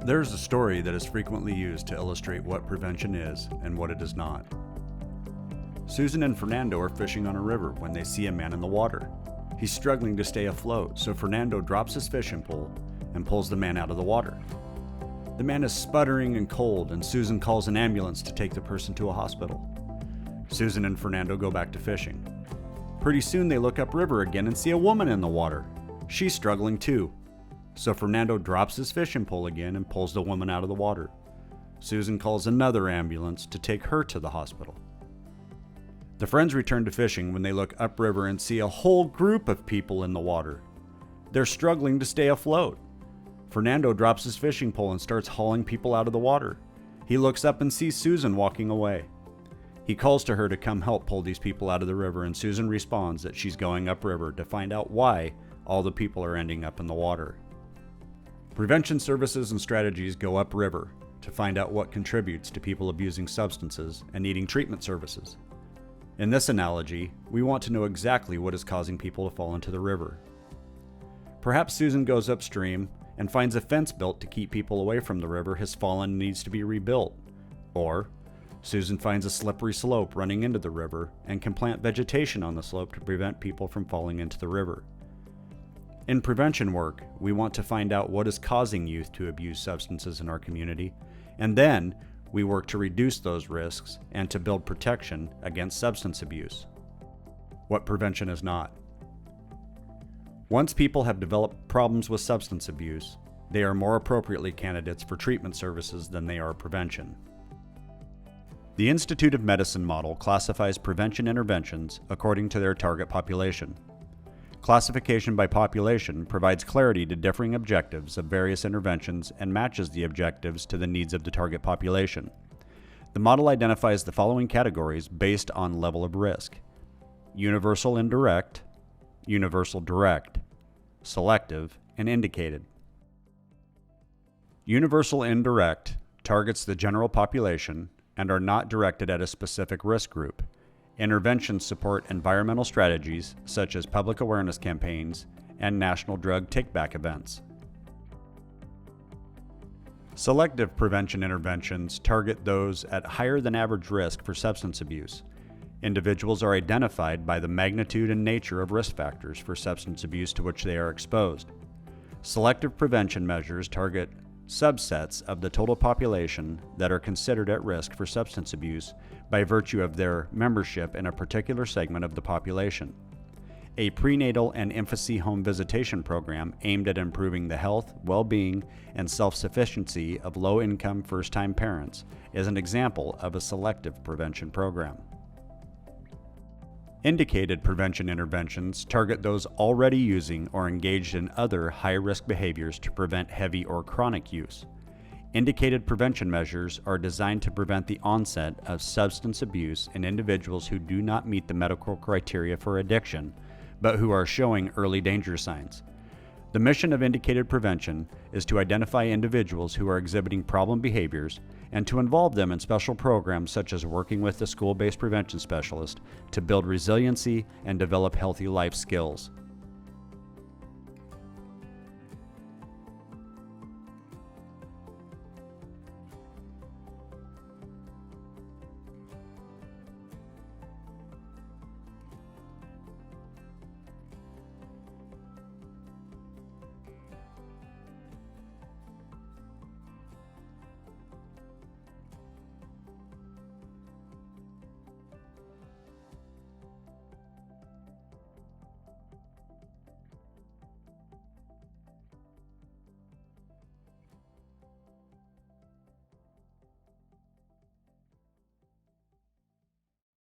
There's a story that is frequently used to illustrate what prevention is and what it is not. Susan and Fernando are fishing on a river when they see a man in the water. He's struggling to stay afloat, so Fernando drops his fishing pole and pulls the man out of the water. The man is sputtering and cold, and Susan calls an ambulance to take the person to a hospital. Susan and Fernando go back to fishing. Pretty soon they look upriver again and see a woman in the water. She's struggling too. So Fernando drops his fishing pole again and pulls the woman out of the water. Susan calls another ambulance to take her to the hospital. The friends return to fishing when they look upriver and see a whole group of people in the water. They're struggling to stay afloat. Fernando drops his fishing pole and starts hauling people out of the water. He looks up and sees Susan walking away. He calls to her to come help pull these people out of the river, and Susan responds that she's going upriver to find out why all the people are ending up in the water. Prevention services and strategies go upriver to find out what contributes to people abusing substances and needing treatment services. In this analogy, we want to know exactly what is causing people to fall into the river. Perhaps Susan goes upstream and finds a fence built to keep people away from the river has fallen and needs to be rebuilt. Or Susan finds a slippery slope running into the river and can plant vegetation on the slope to prevent people from falling into the river. In prevention work, we want to find out what is causing youth to abuse substances in our community, and then we work to reduce those risks and to build protection against substance abuse. What prevention is not. Once people have developed problems with substance abuse, they are more appropriately candidates for treatment services than they are prevention. The Institute of Medicine model classifies prevention interventions according to their target population. Classification by population provides clarity to differing objectives of various interventions and matches the objectives to the needs of the target population. The model identifies the following categories based on level of risk: universal indirect, universal direct, selective, and indicated. Universal indirect targets the general population and are not directed at a specific risk group. Interventions support environmental strategies such as public awareness campaigns and national drug take-back events. Selective prevention interventions target those at higher than average risk for substance abuse. Individuals are identified by the magnitude and nature of risk factors for substance abuse to which they are exposed. Selective prevention measures target subsets of the total population that are considered at risk for substance abuse by virtue of their membership in a particular segment of the population. A prenatal and infancy home visitation program aimed at improving the health, well-being, and self-sufficiency of low-income first-time parents is an example of a selective prevention program. Indicated prevention interventions target those already using or engaged in other high-risk behaviors to prevent heavy or chronic use. Indicated prevention measures are designed to prevent the onset of substance abuse in individuals who do not meet the medical criteria for addiction, but who are showing early danger signs. The mission of indicated prevention is to identify individuals who are exhibiting problem behaviors and to involve them in special programs such as working with a school-based prevention specialist to build resiliency and develop healthy life skills.